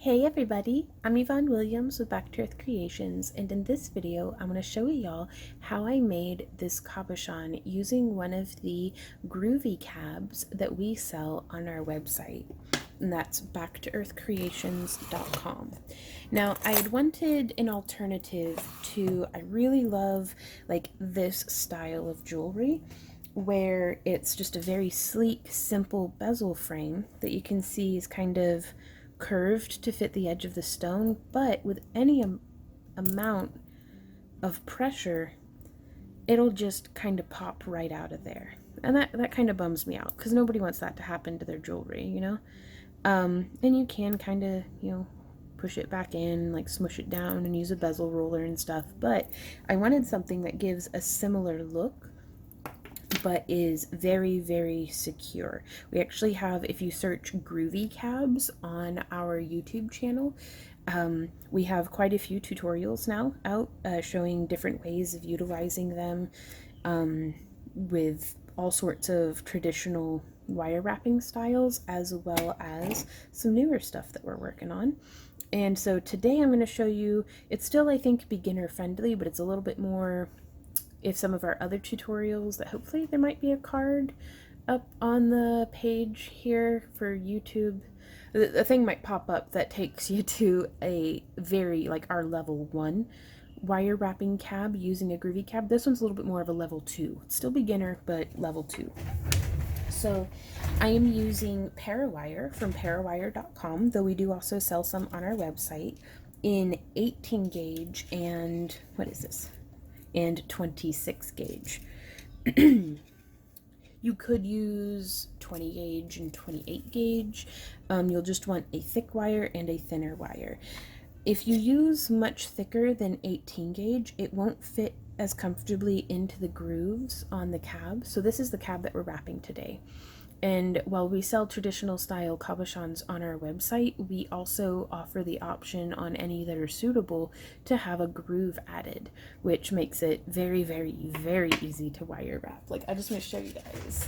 Hey everybody, I'm Yvonne Williams with Back to Earth Creations, and in this video I'm going to show y'all how I made this cabochon using one of the Groovy cabs that we sell on our website, and that's backtoearthcreations.com. Now I had wanted an alternative to, I really love like this style of jewelry where it's just a very sleek, simple bezel frame that you can see is kind of curved to fit the edge of the stone, but with any amount of pressure, it'll just kind of pop right out of there. And that kind of bums me out because nobody wants that to happen to their jewelry, you know? And you can kind of, push it back in, like smush it down and use a bezel roller and stuff, but I wanted something that gives a similar look but is very, very secure. We actually have, if you search Groovy cabs on our YouTube channel, we have quite a few tutorials now out showing different ways of utilizing them with all sorts of traditional wire wrapping styles, as well as some newer stuff that we're working on. And so today I'm going to show you, it's still, I think, beginner friendly, but it's a little bit more, if some of our other tutorials that hopefully there might be a card up on the page here for YouTube. The thing might pop up that takes you to a very, like our level 1 wire wrapping cab using a Groovy cab. This one's a little bit more of a level 2. It's still beginner, but level 2. So I am using Parawire from parawire.com, though we do also sell some on our website in 18 gauge and, what is this? And 26 gauge. You could use 20 gauge and 28 gauge. You'll just want a thick wire and a thinner wire. If you use much thicker than 18 gauge, it won't fit as comfortably into the grooves on the cab. So this is the cab that we're wrapping today. And while we sell traditional style cabochons on our website, we also offer the option on any that are suitable to have a groove added, which makes it very, very, very easy to wire wrap. Like, I just want to show you guys.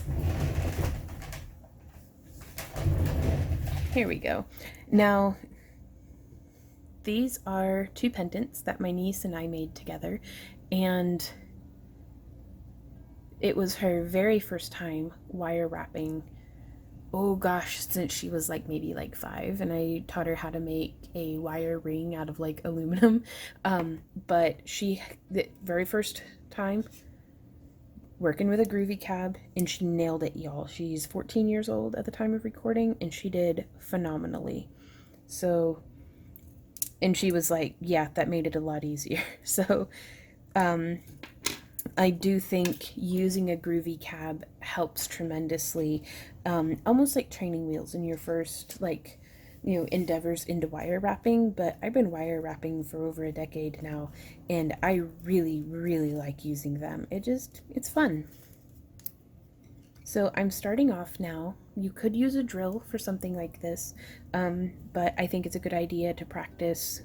Here we go. Now, these are 2 pendants that my niece and I made together, and it was her very first time wire wrapping, oh gosh, since she was like maybe like 5, and I taught her how to make a wire ring out of like aluminum. But the very first time working with a Groovy cab, and she nailed it, y'all. She's 14 years old at the time of recording, and she did phenomenally. So, and she was like, yeah, that made it a lot easier. So, I do think using a Groovy cab helps tremendously, almost like training wheels in your first, like, endeavors into wire wrapping. But I've been wire wrapping for over a decade now, and I really, really like using them. It's fun. So I'm starting off now. You could use a drill for something like this, but I think it's a good idea to practice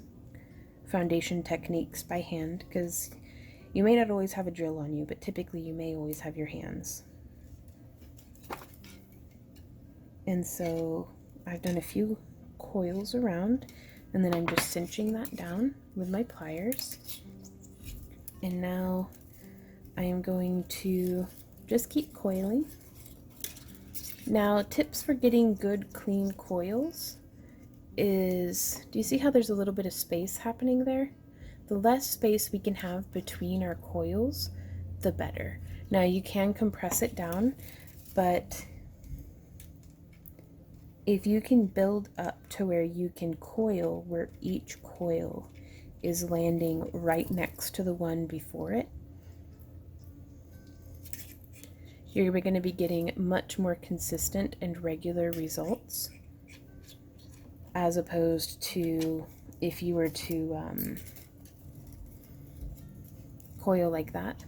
foundation techniques by hand, because you may not always have a drill on you, but typically you may always have your hands. And so I've done a few coils around, and then I'm just cinching that down with my pliers. And now I am going to just keep coiling. Now, tips for getting good, clean coils is, do you see how there's a little bit of space happening there? The less space we can have between our coils, the better. Now you can compress it down, but if you can build up to where you can coil where each coil is landing right next to the one before it, you're going to be getting much more consistent and regular results, as opposed to if you were to coil like that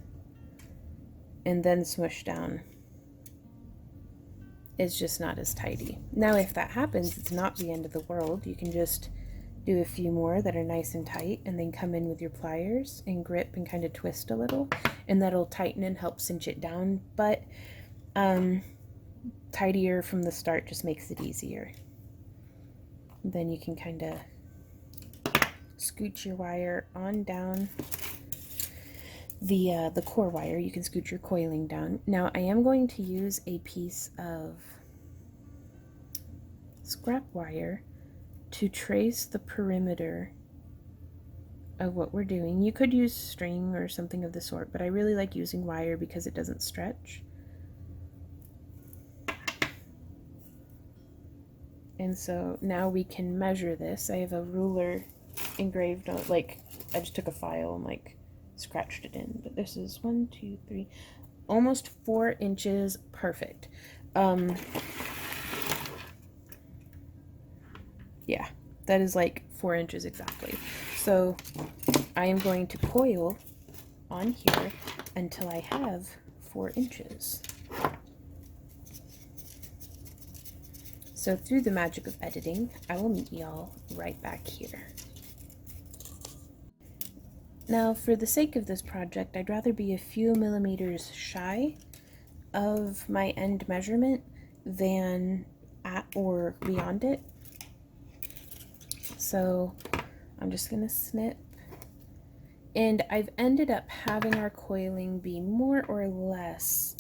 and then smush down. It's just not as tidy. Now if that happens, it's not the end of the world. You can just do a few more that are nice and tight, and then come in with your pliers and grip and kind of twist a little, and that'll tighten and help cinch it down. But tidier from the start just makes it easier. Then you can kind of scooch your wire on down the core wire. You can scoot your coiling down. Now I am going to use a piece of scrap wire to trace the perimeter of what we're doing. You could use string or something of the sort, but I really like using wire because it doesn't stretch. And so now we can measure this. I have a ruler engraved on, like, I just took a file and like scratched it in, but this is 1, 2, 3, almost 4 inches. Perfect. Yeah, that is like 4 inches exactly. So I am going to coil on here until I have 4 inches. So through the magic of editing, I will meet y'all right back here. Now, for the sake of this project, I'd rather be a few millimeters shy of my end measurement than at or beyond it. So I'm just gonna snip. And I've ended up having our coiling be more or less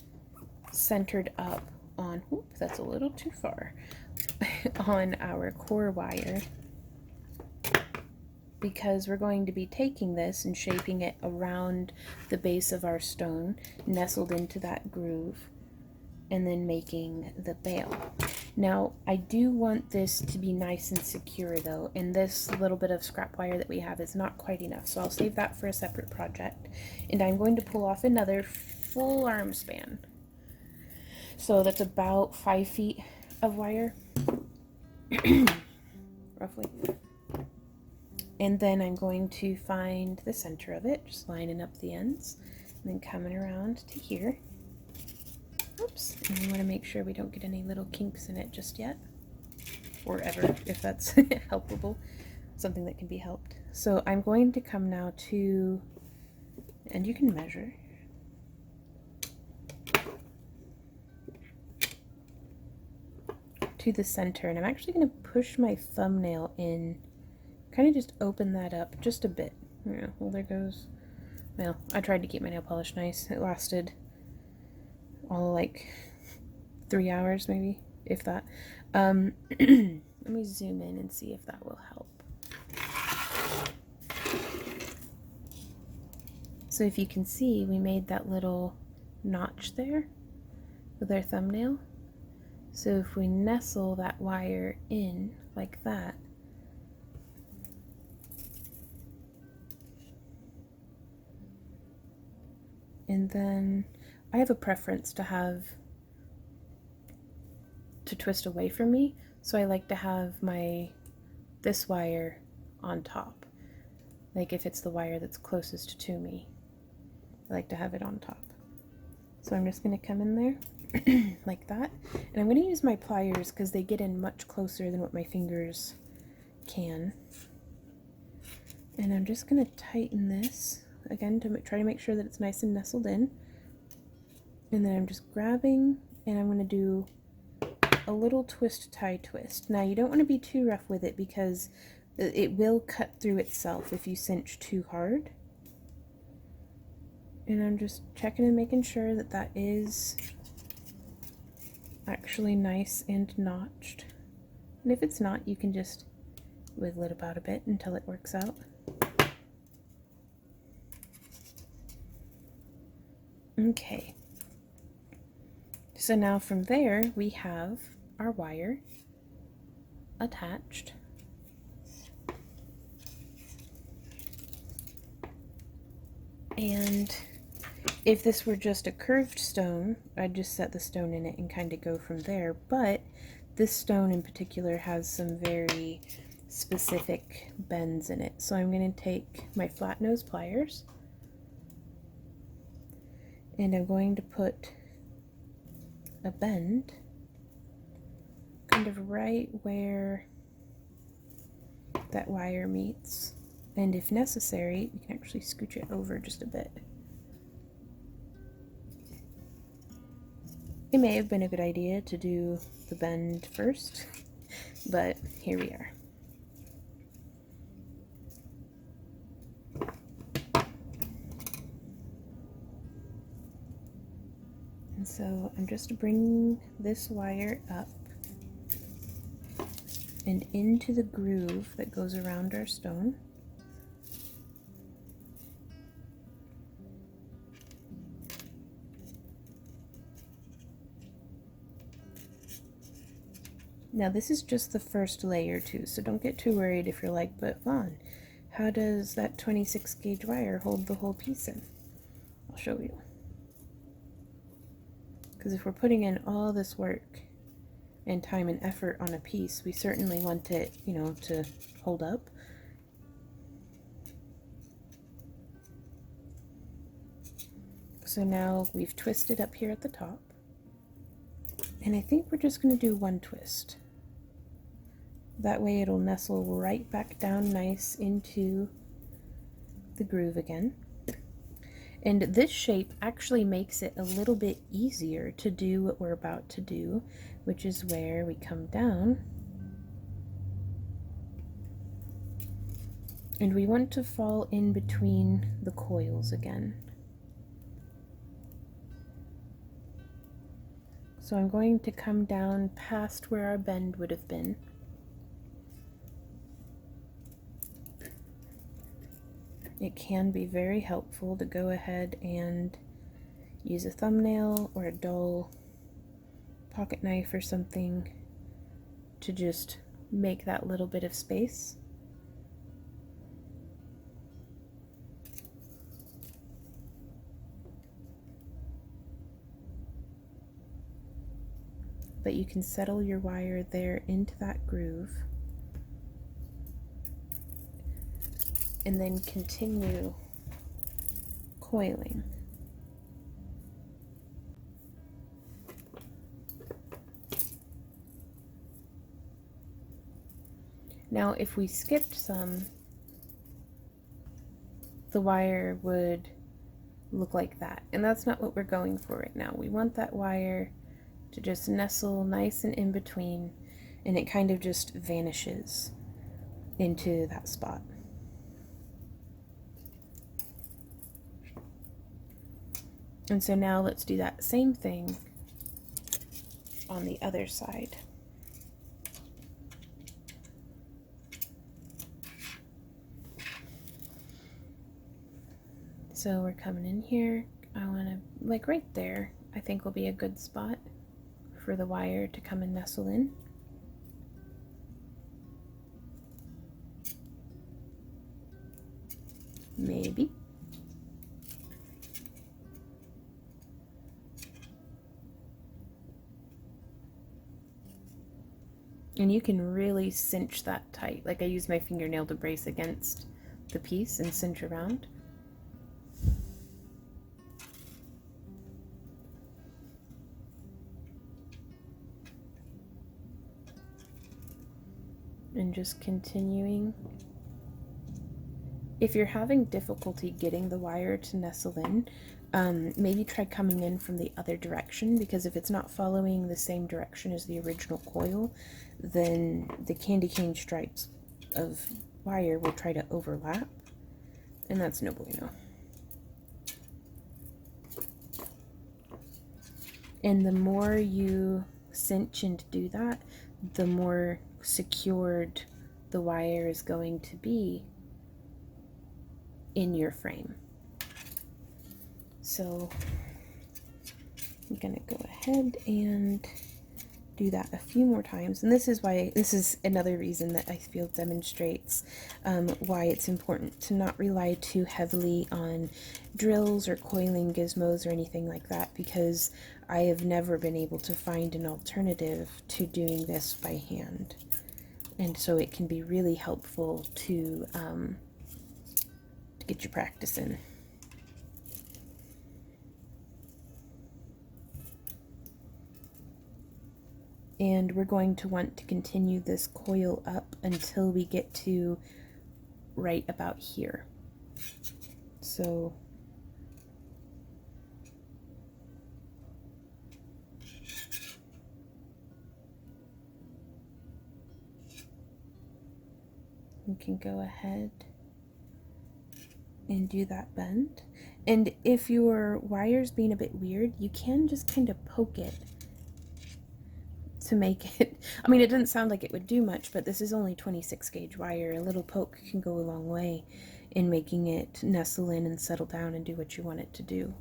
centered up on, whoop, that's a little too far, on our core wire, because we're going to be taking this and shaping it around the base of our stone, nestled into that groove, and then making the bail. Now, I do want this to be nice and secure though, and this little bit of scrap wire that we have is not quite enough, so I'll save that for a separate project. And I'm going to pull off another full arm span. So that's about 5 feet of wire, roughly. And then I'm going to find the center of it, just lining up the ends, and then coming around to here. Oops, and we want to make sure we don't get any little kinks in it just yet, or ever, if that's helpable, something that can be helped. So I'm going to come now to, and you can measure, to the center, and I'm actually going to push my thumbnail in, kind of just open that up just a bit. Yeah, well, there goes. Well, I tried to keep my nail polish nice. It lasted all like 3 hours maybe, if that. Let me zoom in and see if that will help. So if you can see, we made that little notch there with our thumbnail. So if we nestle that wire in like that, and then I have a preference to twist away from me, so I like to have this wire on top. Like if it's the wire that's closest to me, I like to have it on top. So I'm just going to come in there like that, and I'm going to use my pliers because they get in much closer than what my fingers can. And I'm just going to tighten this again to try to make sure that it's nice and nestled in. And then I'm just grabbing, and I'm going to do a little twist tie twist. Now you don't want to be too rough with it because it will cut through itself if you cinch too hard. And I'm just checking and making sure that that is actually nice and notched. And if it's not, you can just wiggle it about a bit until it works out. Okay. So now from there we have our wire attached. And if this were just a curved stone, I'd just set the stone in it and kind of go from there. But this stone in particular has some very specific bends in it. So I'm going to take my flat nose pliers, and I'm going to put a bend kind of right where that wire meets. And if necessary, you can actually scooch it over just a bit. It may have been a good idea to do the bend first, but here we are. So I'm just bringing this wire up and into the groove that goes around our stone. Now this is just the first layer too, so don't get too worried if you're like, but Vaughn, how does that 26 gauge wire hold the whole piece in? I'll show you. Because if we're putting in all this work and time and effort on a piece, we certainly want it, you know, to hold up. So now we've twisted up here at the top, and I think we're just going to do one twist. That way it'll nestle right back down nice into the groove again. And this shape actually makes it a little bit easier to do what we're about to do, which is where we come down and we want to fall in between the coils again. So I'm going to come down past where our bend would have been. It can be very helpful to go ahead and use a thumbnail or a dull pocket knife or something to just make that little bit of space. But you can settle your wire there into that groove and then continue coiling. Now if we skipped some, the wire would look like that, and that's not what we're going for right now. We want that wire to just nestle nice and in between, and it kind of just vanishes into that spot. And so now let's do that same thing on the other side. So we're coming in here. I want to, like right there, I think will be a good spot for the wire to come and nestle in. Maybe. And you can really cinch that tight. Like I use my fingernail to brace against the piece and cinch around. And just continuing. If you're having difficulty getting the wire to nestle in, maybe try coming in from the other direction, because if it's not following the same direction as the original coil, then the candy cane stripes of wire will try to overlap, and that's no bueno. And the more you cinch and do that, the more secured the wire is going to be in your frame. So I'm gonna go ahead and do that a few more times, and this is why, this is another reason that I feel demonstrates why it's important to not rely too heavily on drills or coiling gizmos or anything like that, because I have never been able to find an alternative to doing this by hand, and so it can be really helpful to get your practice in. And we're going to want to continue this coil up until we get to right about here. So we can go ahead and do that bend. And if your wire's being a bit weird, you can just kind of poke it to make it, I mean, it doesn't sound like it would do much, but this is only 26 gauge wire. A little poke can go a long way in making it nestle in and settle down and do what you want it to do.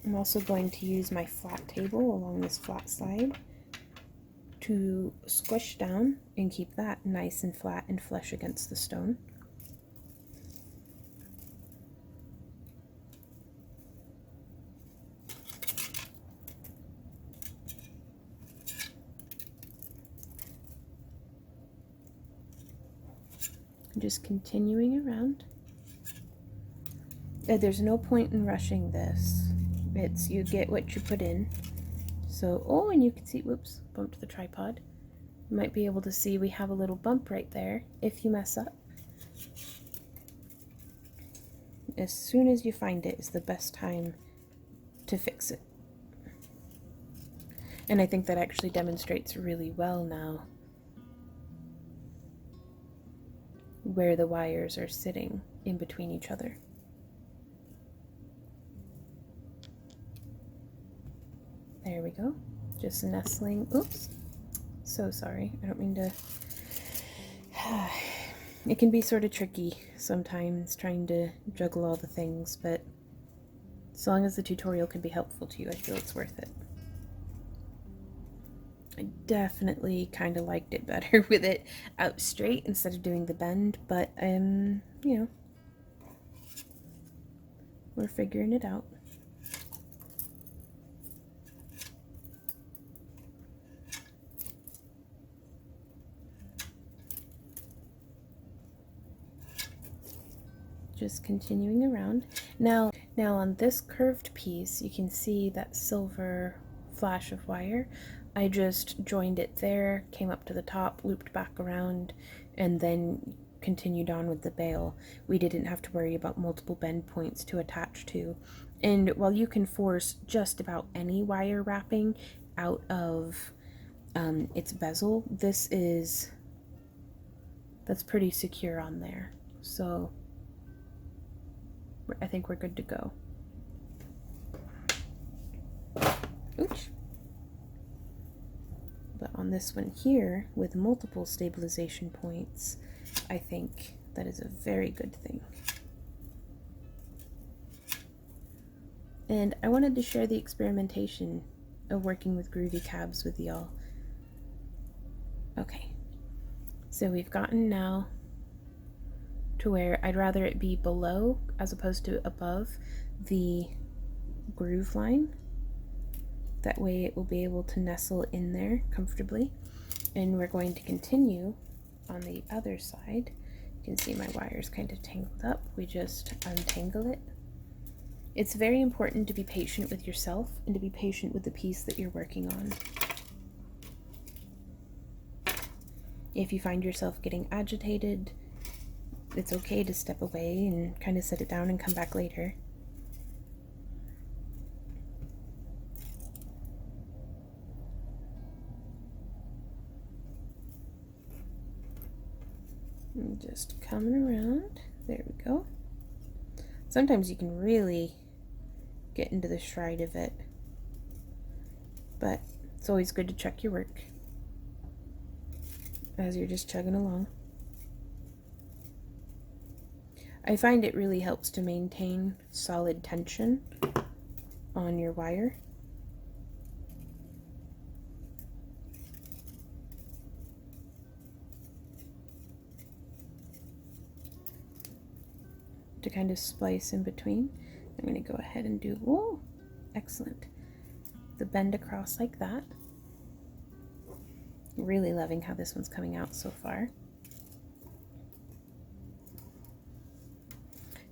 I'm also going to use my flat table along this flat side to squish down and keep that nice and flat and flush against the stone. Just continuing around. There's no point in rushing this. It's you get what you put in. So, oh, and you can see, whoops, bumped the tripod. You might be able to see we have a little bump right there if you mess up. As soon as you find it is the best time to fix it. And I think that actually demonstrates really well now where the wires are sitting in between each other. There we go. Just nestling. Oops. So sorry. I don't mean to. It can be sort of tricky sometimes trying to juggle all the things, but as long as the tutorial can be helpful to you, I feel it's worth it. I definitely kind of liked it better with it out straight instead of doing the bend, but you know, we're figuring it out. Just continuing around. Now on this curved piece, you can see that silver flash of wire. I just joined it there, came up to the top, looped back around, and then continued on with the bail. We didn't have to worry about multiple bend points to attach to. And while you can force just about any wire wrapping out of its bezel, that's pretty secure on there. So I think we're good to go. Oops. But on this one here, with multiple stabilization points, I think that is a very good thing. And I wanted to share the experimentation of working with Groovy cabs with y'all. Okay, so we've gotten now to where I'd rather it be below as opposed to above the groove line. That way it will be able to nestle in there comfortably. And we're going to continue on the other side. You can see my wire's kind of tangled up. We just untangle it. It's very important to be patient with yourself and to be patient with the piece that you're working on. If you find yourself getting agitated, it's okay to step away and kind of set it down and come back later. And just coming around. There we go. Sometimes you can really get into the stride of it, but it's always good to check your work as you're just chugging along. I find it really helps to maintain solid tension on your wire. To kind of splice in between. I'm going to go ahead and do, whoa, excellent. The bend across like that. Really loving how this one's coming out so far.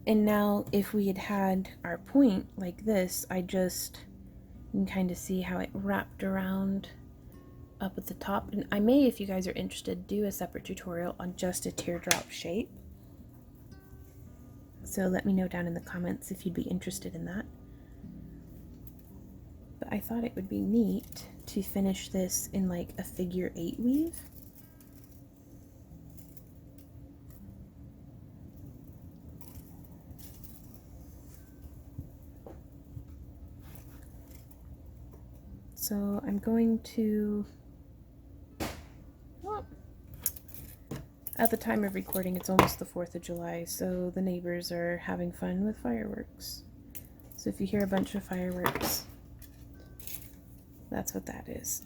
And now if we had had our point like this, you can kind of see how it wrapped around up at the top. And I may, if you guys are interested, do a separate tutorial on just a teardrop shape. So let me know down in the comments if you'd be interested in that. But I thought it would be neat to finish this in like a figure 8 weave. So I'm going to, well, at the time of recording, it's almost the 4th of July, so the neighbors are having fun with fireworks. So if you hear a bunch of fireworks, that's what that is.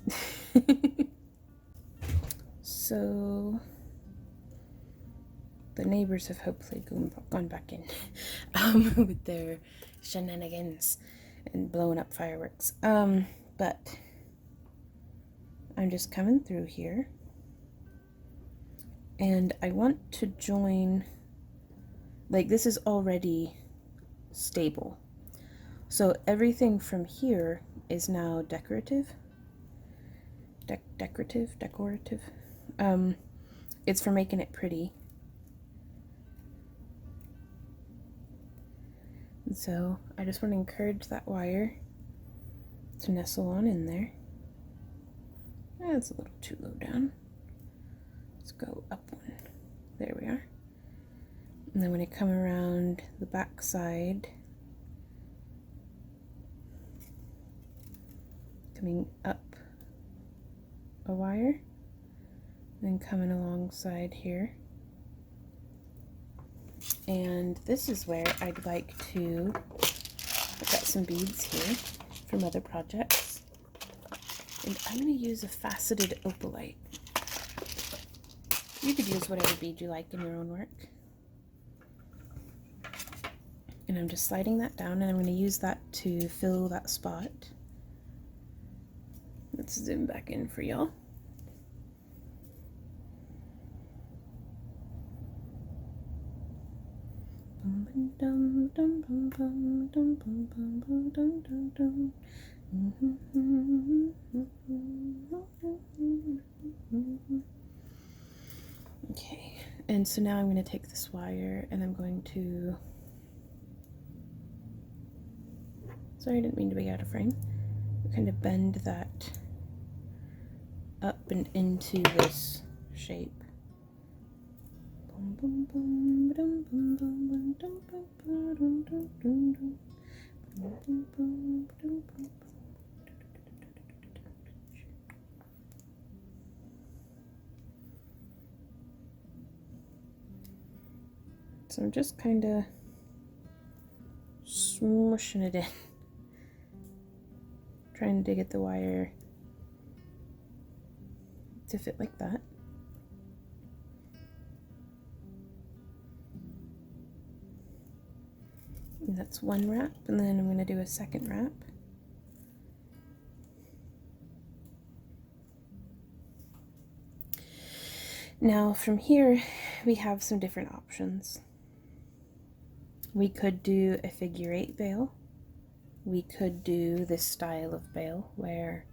So the neighbors have hopefully gone back in with their shenanigans and blowing up fireworks. But I'm just coming through here. And I want to join, like, this is already stable. So everything from here is now decorative. Decorative. It's for making it pretty. And so I just want to encourage that wire to nestle on in there. That's a little too low down. Let's go up one. There we are. And then when I come around the back side, coming up a wire, then coming alongside here. And this is where I'd like to, I've got some beads here from other projects. And I'm going to use a faceted opalite. You could use whatever bead you like in your own work. And I'm just sliding that down, and I'm going to use that to fill that spot. Let's zoom back in for y'all. Okay, and so now I'm going to take this wire and I'm going to, sorry, I didn't mean to be out of frame, kind of bend that up and into this shape. So I'm just kind of smushing it in, trying to get the wire to fit like that. And that's one wrap, and then I'm going to do a second wrap. Now from here we have some different options. We could do a figure 8 bail. We could do this style of bail where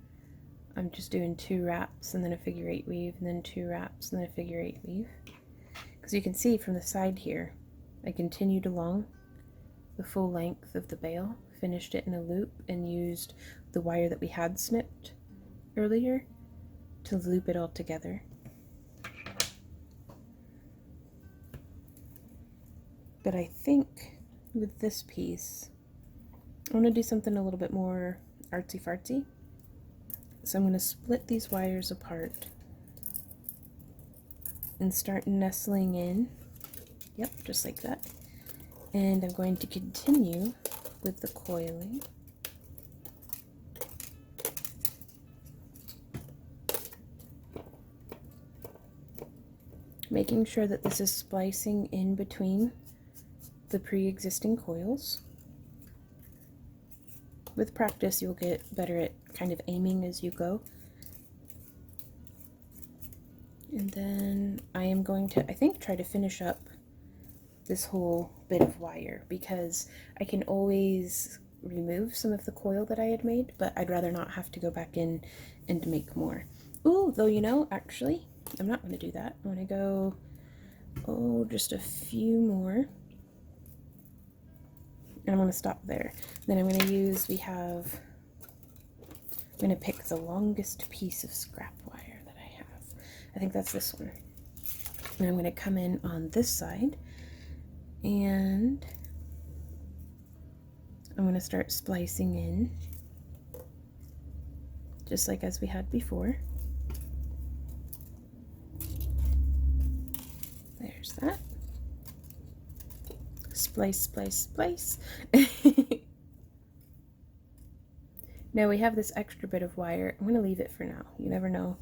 I'm just doing 2 wraps and then a figure 8 weave and then 2 wraps and then a figure 8 weave. Because you can see from the side here, I continued along the full length of the bail, finished it in a loop, and used the wire that we had snipped earlier to loop it all together. But I think with this piece, I want to do something a little bit more artsy-fartsy. So I'm going to split these wires apart and start nestling in. Yep, just like that. And I'm going to continue with the coiling. Making sure that this is splicing in between the pre-existing coils. With practice, you'll get better at kind of aiming as you go. And then I am going to, I think, try to finish up this whole bit of wire, because I can always remove some of the coil that I had made, but I'd rather not have to go back in and make more. Ooh, though, you know, actually, I'm not going to do that. I'm going to go, oh, just a few more. And I'm going to stop there. Then I'm going to use, I'm going to pick the longest piece of scrap wire that I have. I think that's this one. And I'm going to come in on this side, and I'm going to start splicing in just like as we had before. There's that. Splice, splice, splice. Now we have this extra bit of wire. I'm going to leave it for now. You never know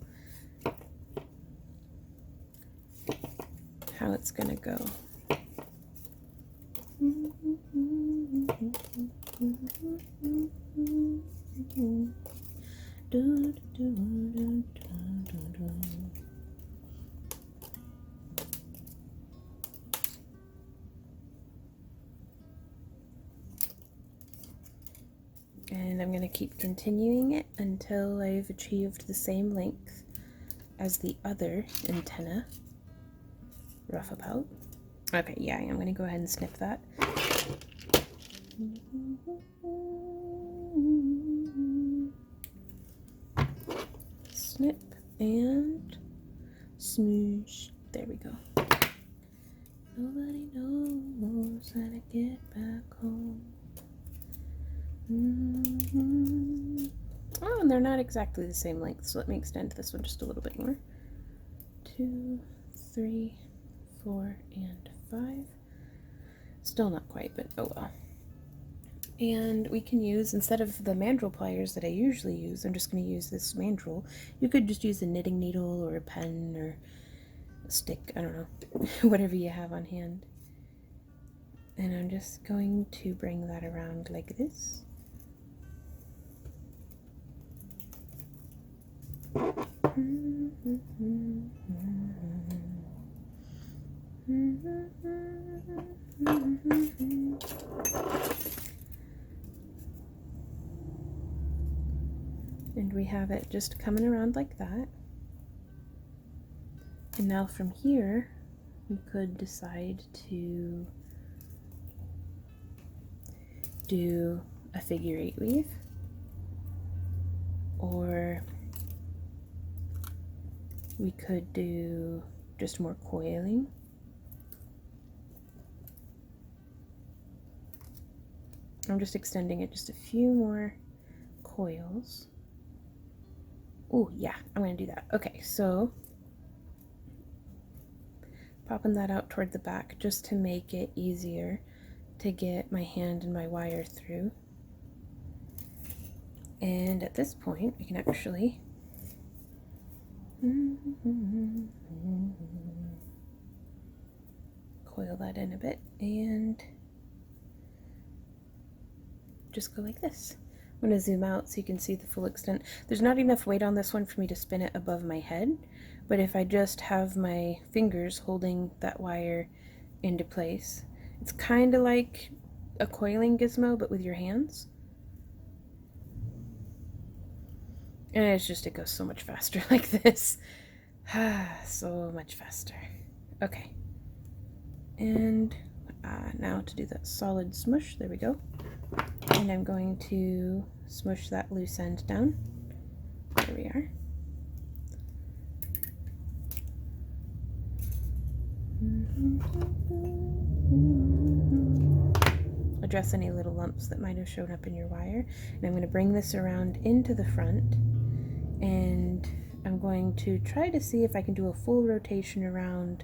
how it's going to go. And I'm going to keep continuing it until I've achieved the same length as the other antenna. Rough about. Okay, yeah, I'm going to go ahead and snip that. Snip and smoosh. There we go. Nobody knows how to get back home. Oh, and they're not exactly the same length, so let me extend this one just a little bit more. 2, 3, 4, and 5. Still not quite, but oh well. And we can use, instead of the mandrel pliers that I usually use, I'm just going to use this mandrel. You could just use a knitting needle or a pen or a stick, I don't know, whatever you have on hand. And I'm just going to bring that around like this. And we have it just coming around like that. And now from here, we could decide to do a figure 8 weave, or we could do just more coiling. I'm just extending it just a few more coils. Oh yeah, I'm gonna do that. Okay, so popping that out toward the back just to make it easier to get my hand and my wire through. And at this point, we can actually coil that in a bit and just go like this. I'm going to zoom out so you can see the full extent. There's not enough weight on this one for me to spin it above my head, but if I just have my fingers holding that wire into place, it's kind of like a coiling gizmo, but with your hands. And it's just, it goes so much faster like this. So much faster. Okay. And now to do that solid smush, there we go. And I'm going to smush that loose end down. There we are. Address any little lumps that might have shown up in your wire. And I'm going to bring this around into the front, and I'm going to try to see if I can do a full rotation around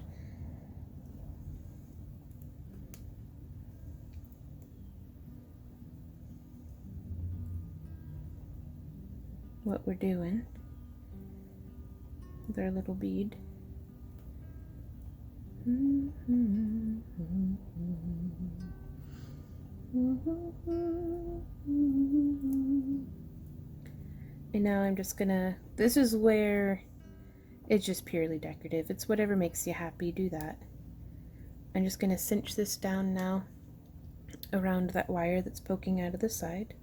what we're doing with our little bead. And now I'm just gonna, this is where it's just purely decorative. It's whatever makes you happy, do that. I'm just gonna cinch this down now around that wire that's poking out of the side.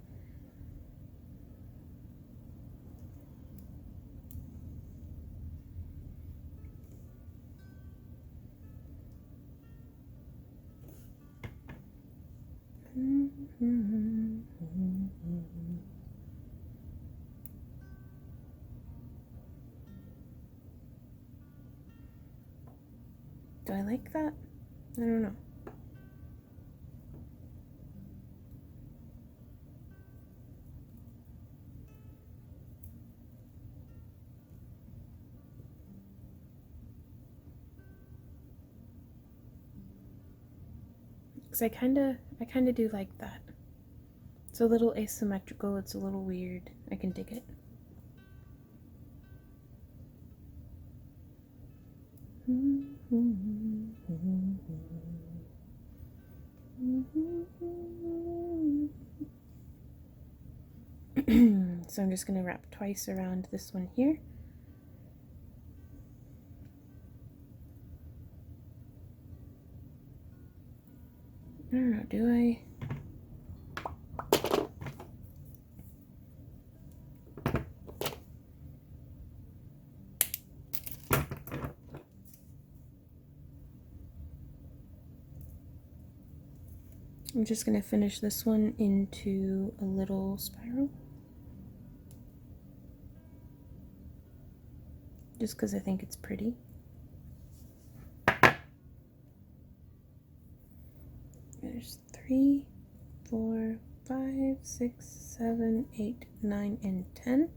Do I like that? I don't know. because I kind of do like that. It's a little asymmetrical, it's a little weird. I can dig it. So I'm just going to wrap twice around this one here. I don't know, do I? I'm just going to finish this one into a little spiral. Just because I think it's pretty. There's 3, 4, 5, 6, 7, 8, 9, and 10.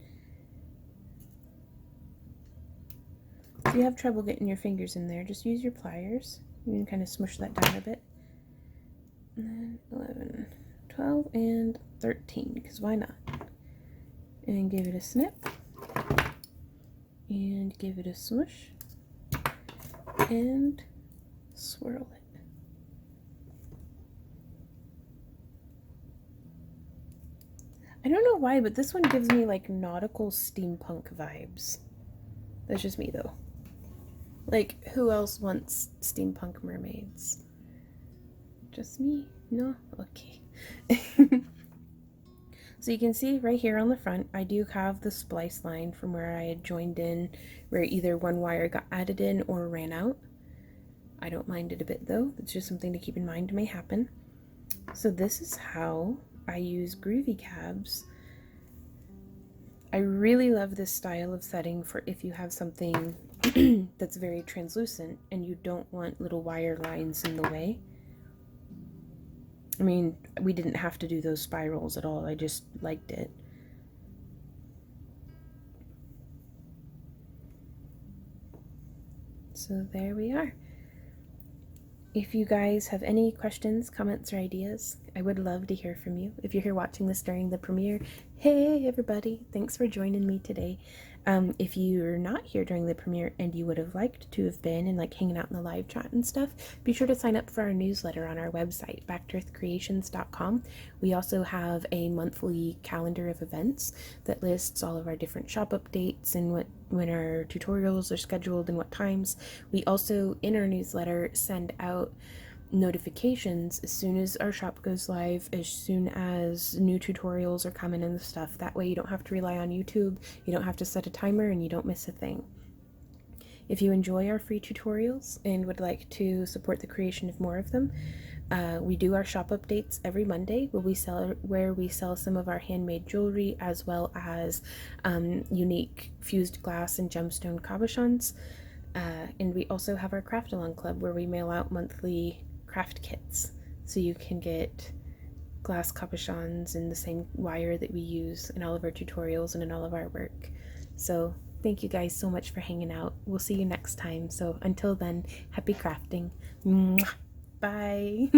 If you have trouble getting your fingers in there, just use your pliers. You can kind of smush that down a bit. And then 11, 12, and 13, because why not? And give it a snip. And give it a smush. And swirl it. I don't know why, but this one gives me like nautical steampunk vibes. That's just me though. Like, who else wants steampunk mermaids? Just me? No? Okay. So you can see right here on the front, I do have the splice line from where I had joined in, where either one wire got added in or ran out. I don't mind it a bit though. It's just something to keep in mind may happen. So this is how I use Groovy cabs. I really love this style of setting for if you have something that's very translucent and you don't want little wire lines in the way. I mean, we didn't have to do those spirals at all. I just liked it. So there we are. If you guys have any questions, comments, or ideas, I would love to hear from you. If you're here watching this during the premiere, hey everybody, thanks for joining me today. If you're not here during the premiere and you would have liked to have been and like hanging out in the live chat and stuff, be sure to sign up for our newsletter on our website, backtoearthcreations.com. We also have a monthly calendar of events that lists all of our different shop updates and when our tutorials are scheduled and what times. We also, in our newsletter, send out notifications as soon as our shop goes live, as soon as new tutorials are coming and stuff. That way you don't have to rely on YouTube, you don't have to set a timer, and you don't miss a thing. If you enjoy our free tutorials and would like to support the creation of more of them, we do our shop updates every Monday where we sell some of our handmade jewelry as well as unique fused glass and gemstone cabochons. And we also have our craft along club where we mail out monthly craft kits, so you can get glass cabochons in the same wire that we use in all of our tutorials and in all of our work. So thank you guys so much for hanging out. We'll see you next time. So until then, happy crafting. Mwah. Bye.